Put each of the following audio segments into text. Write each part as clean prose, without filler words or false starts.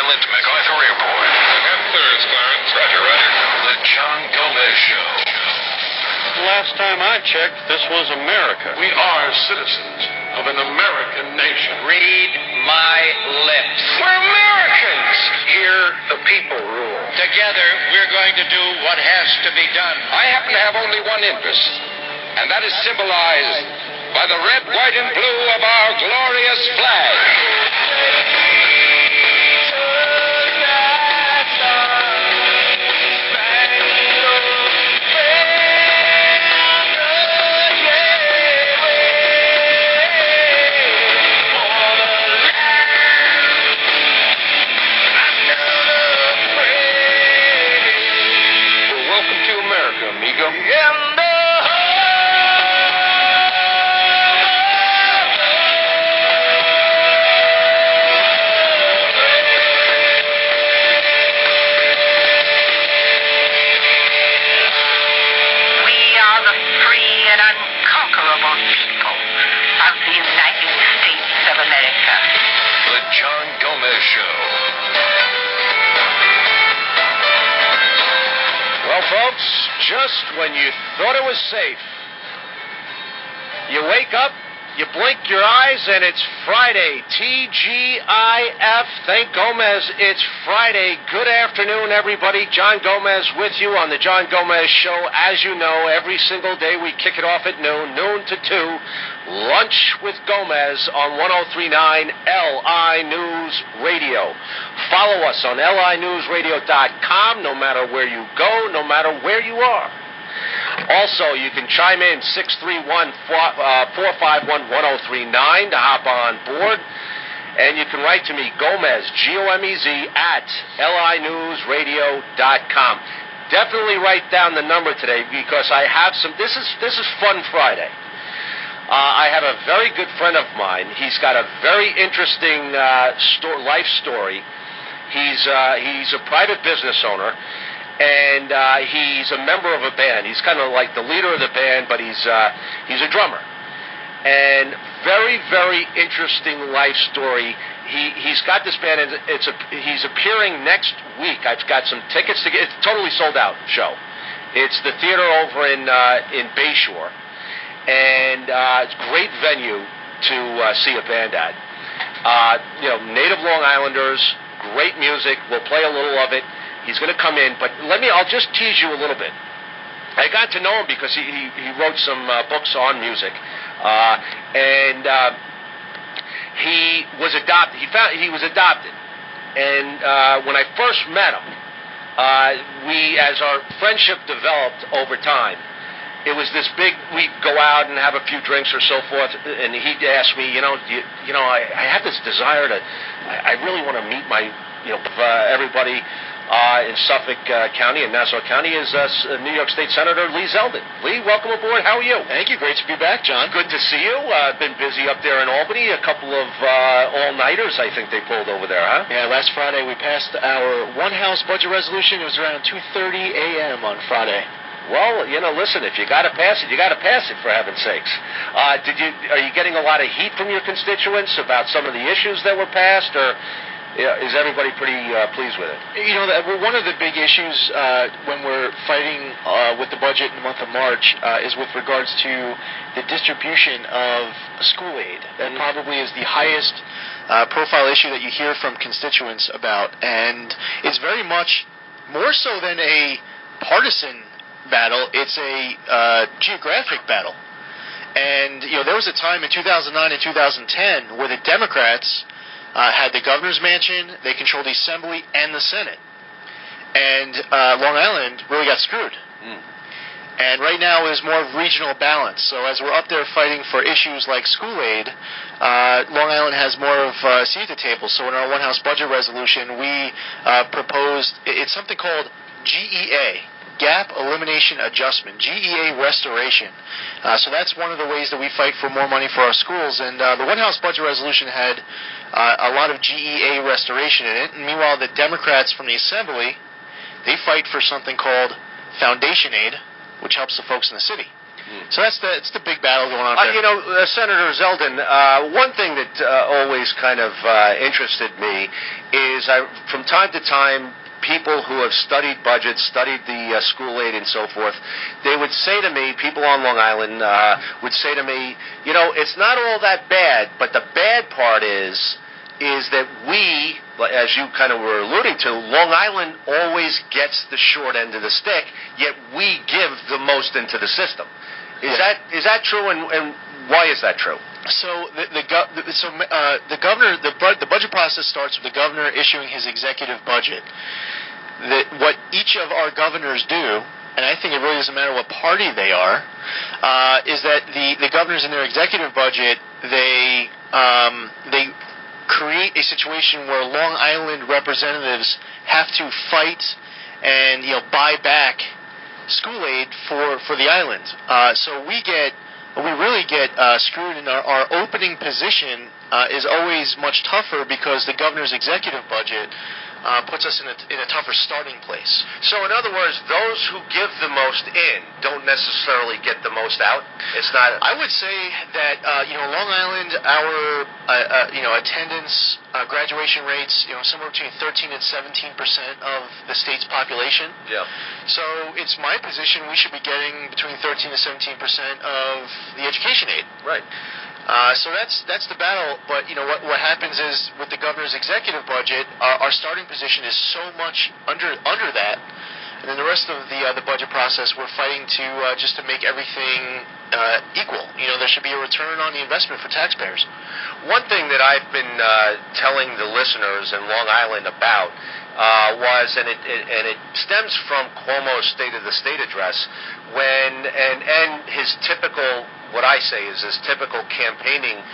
Zeldin to MacArthur Airport. Got clearance, Clarence. Roger, roger. The John Gomez Show. Last time I checked, this was America. We are citizens of an American nation. Read my lips. We're Americans. Here, the people rule. Together, we're going to do what has to be done. I happen to have only one interest, and that is symbolized by the red, white, and blue of our glorious flag. Welcome to America, amigo. The John Gomez Show. Well, folks, just when you thought it was safe, you wake up, you blink your eyes, and it's Friday. TGIF. Thank Gomez, it's Friday. Good afternoon, everybody. John Gomez with you on the John Gomez Show. As you know, every single day we kick it off at noon to 2. Lunch with Gomez on 103.9 LI News Radio. Follow us on linewsradio.com no matter where you go, no matter where you are. Also, you can chime in 631-451-1039 to hop on board. And you can write to me, Gomez, Gomez, at linewsradio.com. Definitely write down the number today because I have some, this is Fun Friday. I have a very good friend of mine. He's got a very interesting life story. He's a private business owner, and he's a member of a band. He's kind of like the leader of the band, but he's a drummer. And very, very interesting life story. He's got this band, and he's appearing next week. I've got some tickets to get. It's a totally sold out show. It's the theater over in Bayshore. And it's a great venue to see a band at. Native Long Islanders, great music. We'll play a little of it. He's going to come in, but I'll just tease you a little bit. I got to know him because he wrote some books on music, and he was adopted. He was adopted, and when I first met him, as our friendship developed over time. It was this big, we'd go out and have a few drinks or so forth, and he'd ask me, I have this desire I really want to meet everybody in Suffolk County and Nassau County is New York State Senator Lee Zeldin. Lee, welcome aboard. How are you? Thank you. Great to be back, John. Good to see you. Been busy up there in Albany. A couple of all-nighters, I think they pulled over there, huh? Yeah, last Friday we passed our one-house budget resolution. It was around 2:30 a.m. on Friday. Well, listen, if you got to pass it, you got to pass it, for heaven's sakes. Are you getting a lot of heat from your constituents about some of the issues that were passed, or is everybody pretty pleased with it? One of the big issues when we're fighting with the budget in the month of March is with regards to the distribution of school aid. That probably is the highest profile issue that you hear from constituents about, and it's very much more so than a partisan battle. It's a geographic battle. And, there was a time in 2009 and 2010 where the Democrats had the governor's mansion, they controlled the Assembly and the Senate. And Long Island really got screwed. And right now is more regional balance. So as we're up there fighting for issues like school aid, Long Island has more of a seat at the table. So in our one-house budget resolution, we proposed, it's something called GEA, Gap Elimination Adjustment, GEA Restoration. So that's one of the ways that we fight for more money for our schools. And the one-house budget resolution had a lot of GEA restoration in it. And meanwhile, the Democrats from the Assembly, they fight for something called Foundation Aid, which helps the folks in the city. So that's the big battle going on there. Senator Zeldin, one thing that always kind of interested me is from time to time, people who have studied budgets, studied the school aid and so forth, they would say to me, people on Long Island would say to me, it's not all that bad, but the bad part is that we, as you kind of were alluding to, Long Island always gets the short end of the stick, yet we give the most into the system. Is that true, and why is that true? So the governor, the budget process starts with the governor issuing his executive budget. What each of our governors do, and I think it really doesn't matter what party they are, is that the governors in their executive budget, they create a situation where Long Island representatives have to fight and buy back school aid for the island. So we really get screwed, and our opening position is always much tougher because the governor's executive budget puts us in a tougher starting place. So in other words, those who give the most in don't necessarily get the most out? It's not... I would say that, Long Island, our attendance, graduation rates, somewhere between 13 and 17% of the state's population. Yeah. So it's my position we should be getting between 13 to 17% of the education aid. Right. So that's the battle. But what happens is with the governor's executive budget, our starting position is so much under that, and then the rest of the budget process, we're fighting just to make everything equal. There should be a return on the investment for taxpayers. One thing that I've been telling the listeners in Long Island about was, and it stems from Cuomo's State of the State address, and his typical, what I say is his typical campaign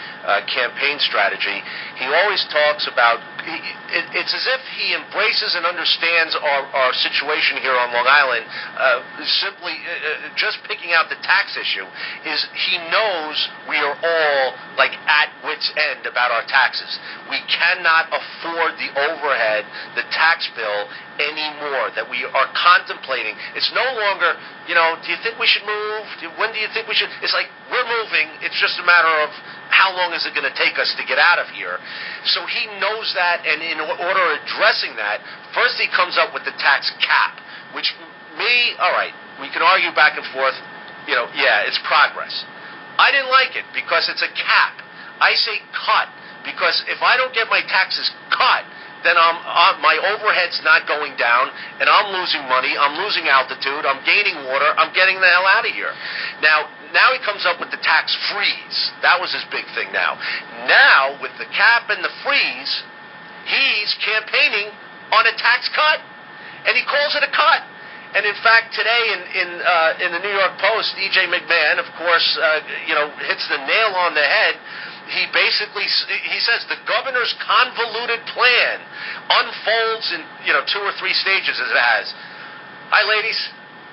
strategy. He always talks about, it's as if he embraces and understands our situation here on Long Island. Simply just picking out the tax issue is he knows we are all at wit's end about our taxes. We cannot afford the overhead, the tax bill anymore that we are contemplating. It's no longer, do you think we should move? When do you think we should? It's like, we're moving. It's just a matter of how long is it going to take us to get out of here. So he knows that, and in order of addressing that, first he comes up with the tax cap, which all right, we can argue back and forth, it's progress. I didn't like it because it's a cap. I say cut because if I don't get my taxes cut, then my overhead's not going down, and I'm losing money, I'm losing altitude, I'm gaining water, I'm getting the hell out of here. Now he comes up with the tax freeze. That was his big thing now. Now, with the cap and the freeze, he's campaigning on a tax cut, and he calls it a cut. And in fact, today in the New York Post, E.J. McMahon, of course, hits the nail on the head. He says the governor's convoluted plan unfolds in 2 or 3 stages as it has. Hi, ladies.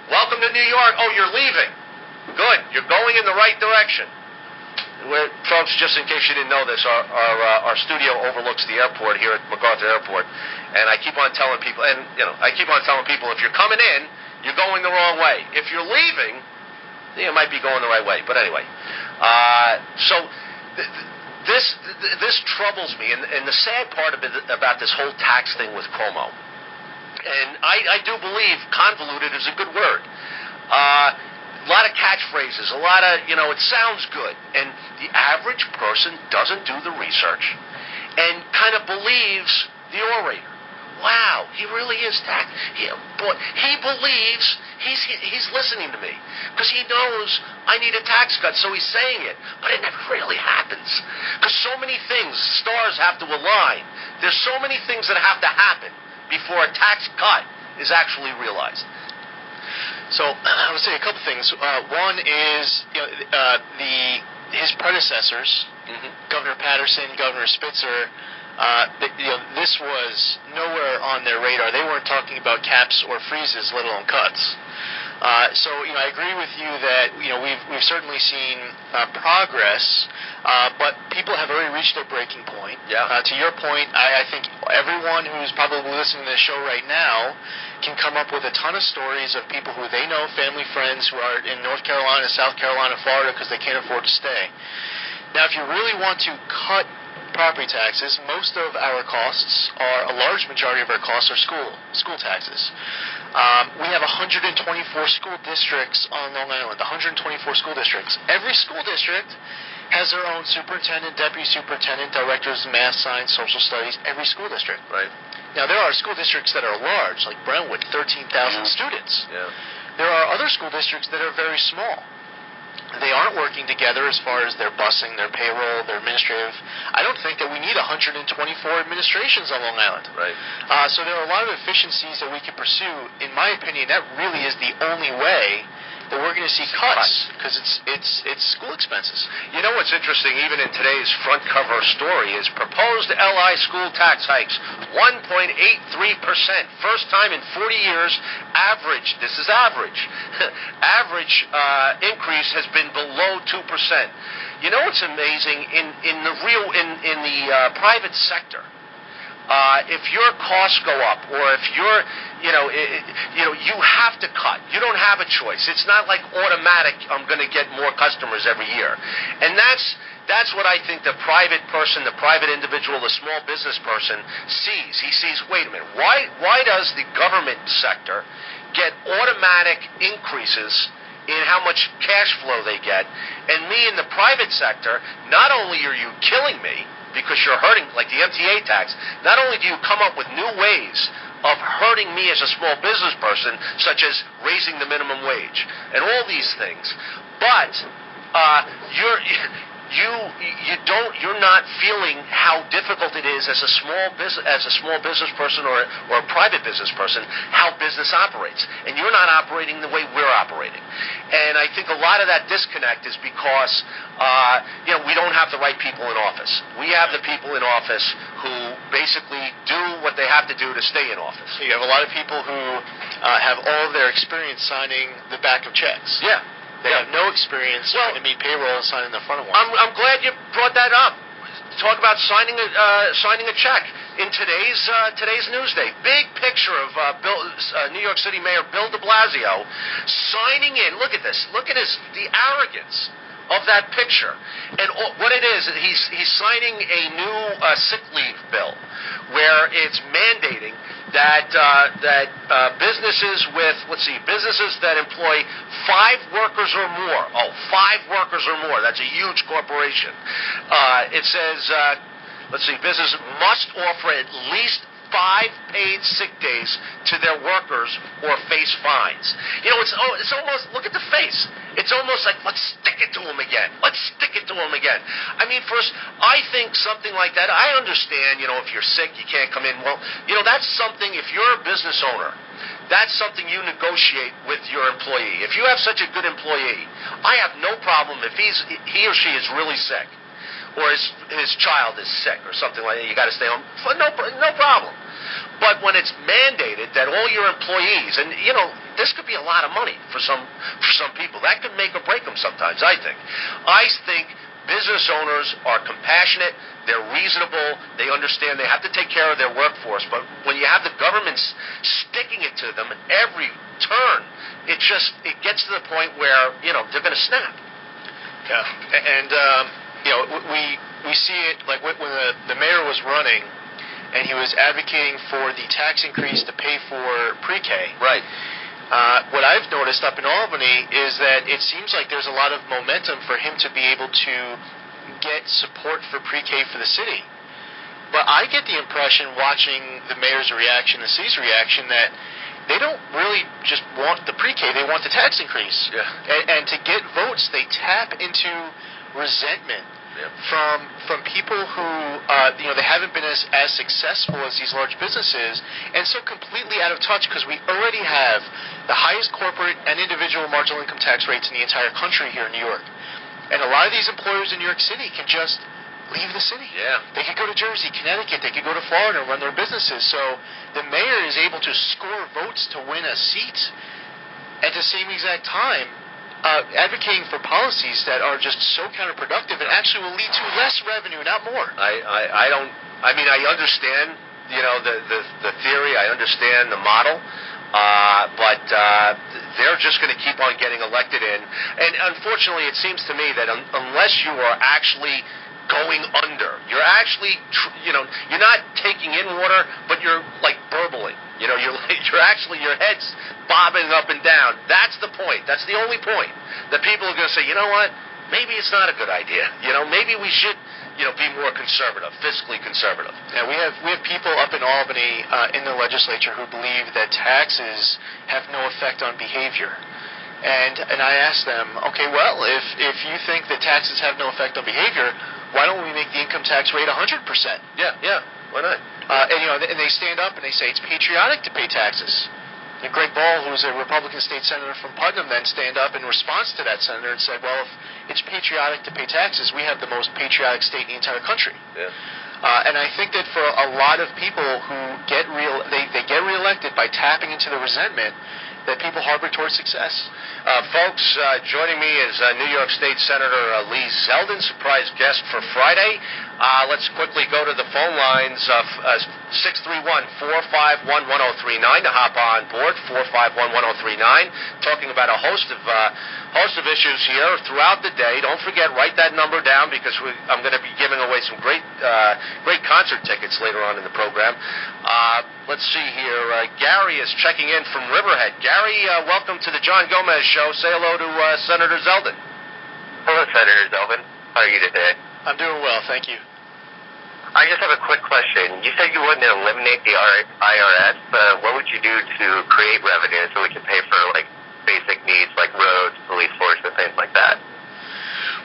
Welcome to New York. Oh, you're leaving. Good. You're going in the right direction. Folks, just in case you didn't know this, our studio overlooks the airport here at MacArthur Airport, and I keep on telling people, if you're coming in, you're going the wrong way. If you're leaving, you might be going the right way. But anyway, This troubles me, and the sad part about this whole tax thing with Cuomo, and I do believe convoluted is a good word. A lot of catchphrases, a lot of, it sounds good, and the average person doesn't do the research and kind of believes the orator. Wow, he really is he believes he's listening to me because he knows I need a tax cut, so he's saying it. But it never really happens because so many things, stars have to align. There's so many things that have to happen before a tax cut is actually realized. So I would say a couple things. One is his predecessors, Governor Patterson, Governor Spitzer. This was nowhere on their radar. They weren't talking about caps or freezes, let alone cuts. So I agree with you that we've certainly seen progress, but people have already reached their breaking point. Yeah. To your point, I think everyone who's probably listening to this show right now can come up with a ton of stories of people who they know, family, friends, who are in North Carolina, South Carolina, Florida, because they can't afford to stay. Now, if you really want to cut property taxes, most of our costs a large majority of our costs are school taxes. We have 124 school districts on Long Island, 124 school districts. Every school district has their own superintendent, deputy superintendent, directors of math, science, social studies, every school district. Right. Now, there are school districts that are large, like Brentwood, 13,000 students. Yeah. There are other school districts that are very small. They aren't working together as far as their busing, their payroll, their administrative. I don't think that we need 124 administrations on Long Island. Right. So there are a lot of efficiencies that we can pursue. In my opinion, that really is the only way that we're going to see cuts, because it's school expenses. You know what's interesting, even in today's front cover story, is proposed LI school tax hikes, 1.83%. First time in 40 years, average, this is average, average increase has been below 2%. You know what's amazing? In the private sector, if your costs go up, or if you're, you have to cut. You don't have a choice. It's not like automatic, I'm going to get more customers every year. And that's what I think the private person, the private individual, the small business person sees. He sees, wait a minute, why does the government sector get automatic increases in how much cash flow they get, and me in the private sector, not only are you killing me, because you're hurting, like the MTA tax, not only do you come up with new ways of hurting me as a small business person, such as raising the minimum wage and all these things, but you're not feeling how difficult it is as a small business person or a private business person, how business operates, and you're not operating the way we're operating. And I think a lot of that disconnect is because we don't have the right people in office. We have the people in office who basically do what they have to do to stay in office. So you have a lot of people who have all of their experience signing the back of checks. Yeah. They have no experience trying to meet payroll and signing the front of one. I'm glad you brought that up. Talk about signing a check in today's Newsday. Big picture of New York City Mayor Bill de Blasio signing in. Look at this. Look at the arrogance of that picture. And what it is, he's signing a new sick leave bill where it's mandating that businesses that employ 5 workers or more. 5 workers or more. That's a huge corporation. It says, businesses must offer at least 5 paid sick days to their workers or face fines. It's almost, look at the face. It's almost like, let's stick it to them again. Let's stick it to them again. I mean, first, I think something like that, I understand, if you're sick, you can't come in. Well, that's something, if you're a business owner, that's something you negotiate with your employee. If you have such a good employee, I have no problem if he or she is really sick, or his child is sick or something like that, you got to stay home. No problem. But when it's mandated that all your employees, and this could be a lot of money for some people. That could make or break them sometimes, I think. I think business owners are compassionate, they're reasonable, they understand they have to take care of their workforce, but when you have the government sticking it to them every turn, it gets to the point where, they're going to snap. Yeah. And we see it, like when the mayor was running, and he was advocating for the tax increase to pay for pre-K. Right. What I've noticed up in Albany is that it seems like there's a lot of momentum for him to be able to get support for pre-K for the city. But I get the impression, watching the mayor's reaction, the city's reaction, that they don't really just want the pre-K, they want the tax increase. Yeah. And to get votes, they tap into resentment. Yeah. From people who they haven't been as successful as these large businesses, and so completely out of touch, because we already have the highest corporate and individual marginal income tax rates in the entire country here in New York. And a lot of these employers in New York City can just leave the city. Yeah. They could go to Jersey, Connecticut, they could go to Florida and run their businesses. So the mayor is able to score votes to win a seat at the same exact time, advocating for policies that are just so counterproductive and actually will lead to less revenue, not more. I understand, the theory. I understand the model. But they're just going to keep on getting elected in. And unfortunately, it seems to me that unless you are actually going under, you're actually, you're not taking in water, but you're like burbling. You're actually, your head's bobbing up and down. That's the point. That's the only point. That people are going to say, you know what? Maybe it's not a good idea. Maybe we should, be more conservative, fiscally conservative. Yeah, we have people up in Albany in the legislature who believe that taxes have no effect on behavior. And I asked them, okay, well, if you think that taxes have no effect on behavior, why don't we make the income tax rate 100%? Yeah, why not? And they stand up and they say it's patriotic to pay taxes. And Greg Ball, who's a Republican state senator from Putnam, then stand up in response to that senator and said, well, if it's patriotic to pay taxes, we have the most patriotic state in the entire country. Yeah. And I think that for a lot of people who get they get reelected by tapping into the resentment that people harbor towards success. Folks, joining me is New York State Senator Lee Zeldin, surprise guest for Friday. Let's quickly go to the phone lines of 631-451-1039 to hop on board, 451-1039, talking about a host of issues here throughout the day. Don't forget, write that number down because I'm going to be giving away some great concert tickets later on in the program. Let's see here. Gary is checking in from Riverhead. Gary, welcome to the John Gomez Show. Say hello to Senator Zeldin. Hello, Senator Zeldin. How are you today? I'm doing well, thank you. I just have a quick question. You said you wouldn't eliminate the IRS, but what would you do to create revenue so we can pay for, basic needs like roads, police force, and things like that?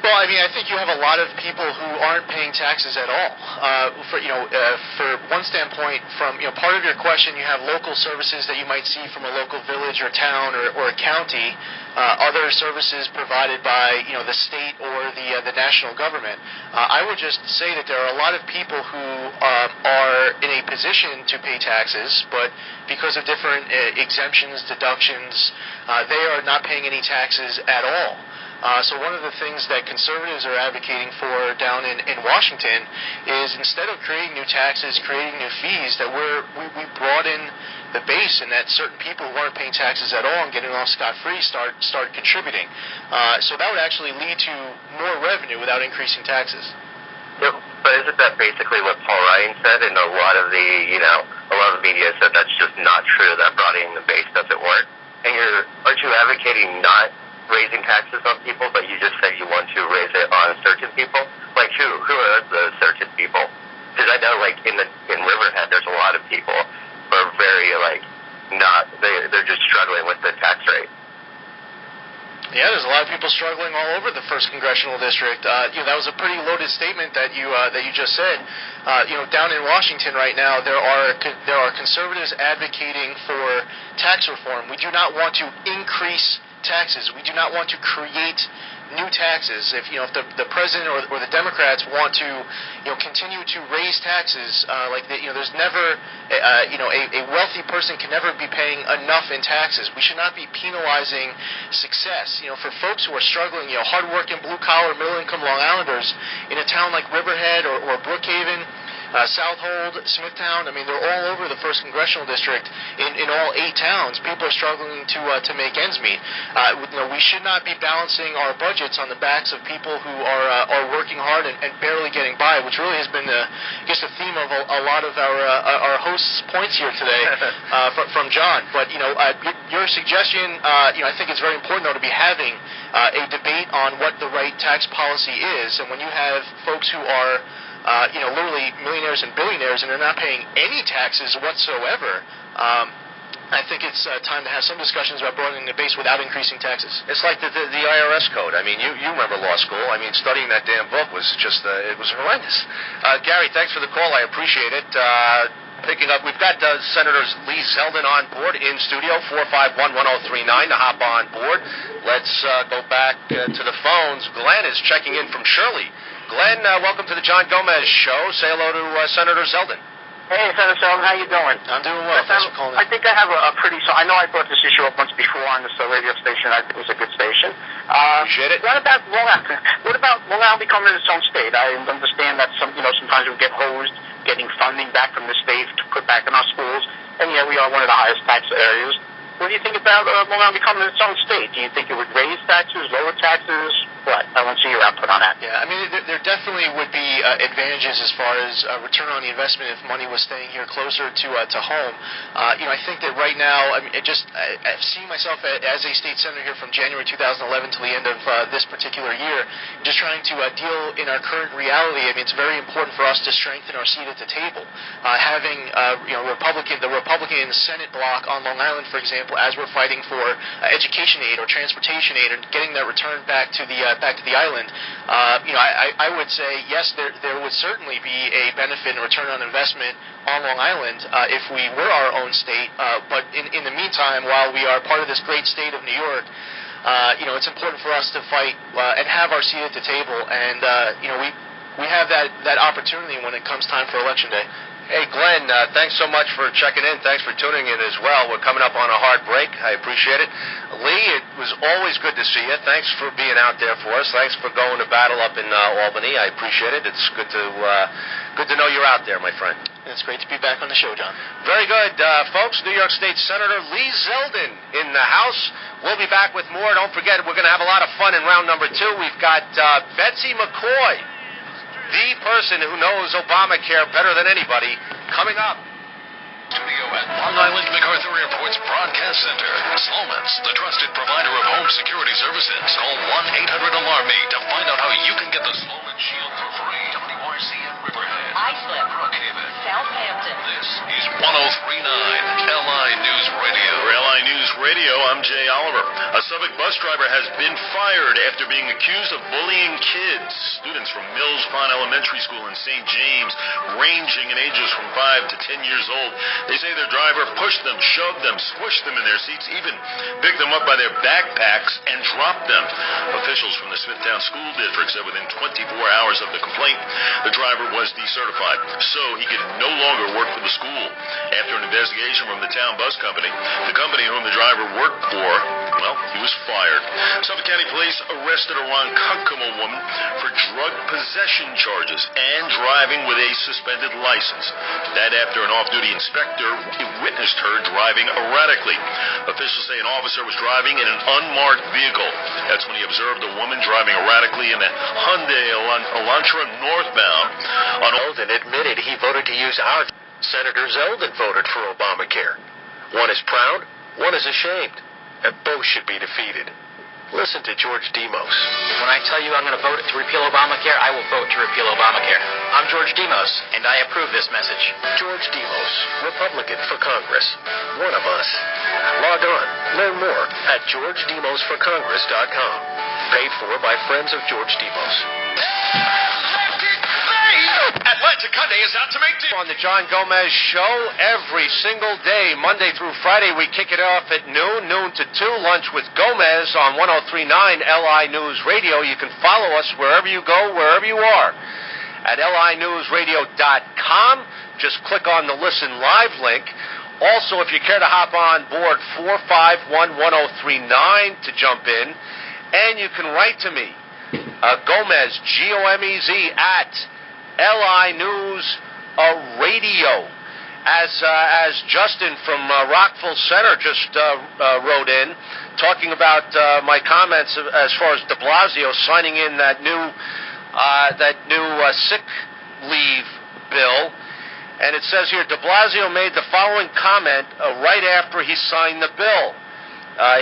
Well, I think you have a lot of people who aren't paying taxes at all. For one standpoint, from part of your question, you have local services that you might see from a local village or town or a county. Other services provided by the state or the national government. I would just say that there are a lot of people who are in a position to pay taxes, but because of different exemptions, deductions, they are not paying any taxes at all. So one of the things that conservatives are advocating for down in Washington is instead of creating new taxes, creating new fees, that we broaden the base and that certain people who aren't paying taxes at all and getting off scot-free start contributing. So that would actually lead to more revenue without increasing taxes. Yep. But isn't that basically what Paul Ryan said? And a lot of the media said that's just not true, that broadening the base doesn't work. And aren't you advocating not raising taxes on people, but you just said you want to raise it on certain people? Like who are those certain people? Because I know in Riverhead there's a lot of people who are very they're just struggling with the tax rate. Yeah, there's a lot of people struggling all over the 1st Congressional District. That was a pretty loaded statement that you just said. Down in Washington right now, there are conservatives advocating for tax reform. We do not want to increase taxes. We do not want to create new taxes. If the president or the Democrats want to continue to raise taxes, there's never a wealthy person can never be paying enough in taxes. We should not be penalizing success. For folks who are struggling, hardworking blue collar middle income Long Islanders in a town like Riverhead or Brookhaven, Southold, Smithtown, they're all over the 1st Congressional District in all 8 towns. People are struggling to make ends meet. We should not be balancing our budgets on the backs of people who are working hard and barely getting by, which really has been the theme of a lot of our hosts' points here today from John. But your suggestion, I think it's very important though to be having a debate on what the right tax policy is, and when you have folks who are literally millionaires and billionaires, and they're not paying any taxes whatsoever. I think it's time to have some discussions about broadening the base without increasing taxes. It's like the IRS code. You remember law school. Studying that damn book was just, it was horrendous. Gary, thanks for the call. I appreciate it. Picking up, we've got Senators Lee Zeldin on board in studio, 451-1039 to hop on board. Let's go back to the phones. Glenn is checking in from Shirley. Glenn, welcome to the John Gomez Show. Say hello to Senator Zeldin. Hey, Senator Zeldin, how you doing? I'm doing well. Thanks for calling in. I think I have a pretty... I know I brought this issue up once before on this radio station. I think it was a good station. Appreciate it. What about Long Island becoming its own state? I understand that sometimes we get hosed getting funding back from the state to put back in our schools, and we are one of the highest tax areas. What do you think about Long Island becoming its own state? Do you think it would raise taxes, lower taxes? What? I want to see your output on that. Yeah, I mean, there definitely would be advantages as far as return on the investment if money was staying here closer to home. I think that right now, I've seen myself as a state senator here from January 2011 to the end of this particular year, just trying to deal in our current reality. I mean, it's very important for us to strengthen our seat at the table. Having the Republican Senate bloc on Long Island, for example, as we're fighting for education aid or transportation aid and getting that return back to the island, I would say yes, there would certainly be a benefit and return on investment on Long Island if we were our own state. But in the meantime, while we are part of this great state of New York, it's important for us to fight and have our seat at the table, and we have that opportunity when it comes time for Election Day. Hey, Glenn, thanks so much for checking in. Thanks for tuning in as well. We're coming up on a hard break. I appreciate it. Lee, it was always good to see you. Thanks for being out there for us. Thanks for going to battle up in Albany. I appreciate it. It's good to know you're out there, my friend. It's great to be back on the show, John. Very good. Folks, New York State Senator Lee Zeldin in the House. We'll be back with more. Don't forget, we're going to have a lot of fun in round number 2. We've got Betsy McCoy, the person who knows Obamacare better than anybody, coming up. Studio at Long Island MacArthur Airport's Broadcast Center. Sloman's, the trusted provider of home security services. Call 1-800-ALARM-ME to find out how you can get the Sloman Shield for free. WRCN Riverhead. Islip. Brookhaven. Southampton. This is 103.9 LI News Radio. For LI News Radio, I'm Jay Oliver. A Suffolk bus driver has been fired after being accused of bullying kids. Students from Mills Pond Elementary School in St. James, ranging in ages from 5 to 10 years old. They say their driver pushed them, shoved them, squished them in their seats, even picked them up by their backpacks and dropped them. Officials from the Smithtown School District said within 24 hours of the complaint, the driver was decertified, so he could no longer work for the school. After an investigation from the town bus company, the company whom the driver worked for, he was fired. Suffolk County Police arrested a Ronkonkoma woman for drug possession charges and driving with a suspended license. That after an off-duty inspector witnessed her driving erratically. Officials say an officer was driving in an unmarked vehicle. That's when he observed a woman driving erratically in a Hyundai Elantra northbound. And admitted he voted to use our Senator Zeldin voted for Obamacare. One is proud, one is ashamed, and both should be defeated. Listen to George Demos. When I tell you I'm going to vote to repeal Obamacare, I will vote to repeal Obamacare. I'm George Demos, and I approve this message. George Demos, Republican for Congress. One of us. Log on. Learn more at GeorgeDemosForCongress.com. Paid for by friends of George Demos. Atlantica is out to make On the John Gomez Show every single day, Monday through Friday. We kick it off at noon to 2. Lunch with Gomez on 103.9 LI News Radio. You can follow us wherever you go, wherever you are, at linewsradio.com. Just click on the Listen Live link. Also, if you care to hop on board 451-1039 to jump in, and you can write to me, Gomez, Gomez, at LI News Radio. As Justin from Rockville Center just wrote in, talking about my comments as far as de Blasio signing in that new sick leave bill. And it says here, de Blasio made the following comment right after he signed the bill.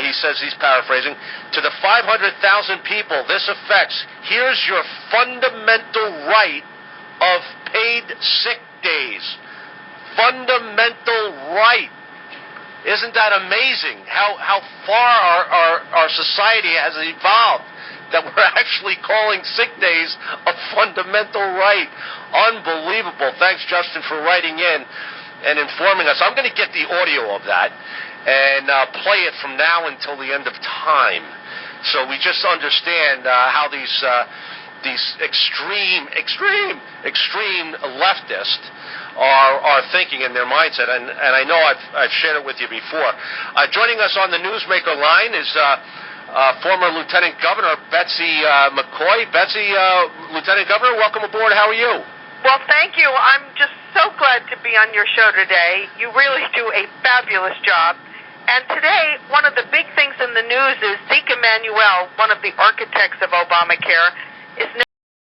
He says, he's paraphrasing, to the 500,000 people this affects, here's your fundamental right of paid sick days. Fundamental right. Isn't that amazing? How far our society has evolved, that we're actually calling sick days a fundamental right. Unbelievable. Thanks, Justin, for writing in and informing us. I'm going to get the audio of that and play it from now until the end of time, so we just understand how these these extreme leftists are thinking in their mindset, and I know I've shared it with you before. Joining us on the Newsmaker line is former Lieutenant Governor Betsy McCoy. Betsy, Lieutenant Governor, welcome aboard. How are you? Well, thank you. I'm just so glad to be on your show today. You really do a fabulous job. And today, one of the big things in the news is Zeke Emanuel, one of the architects of Obamacare, is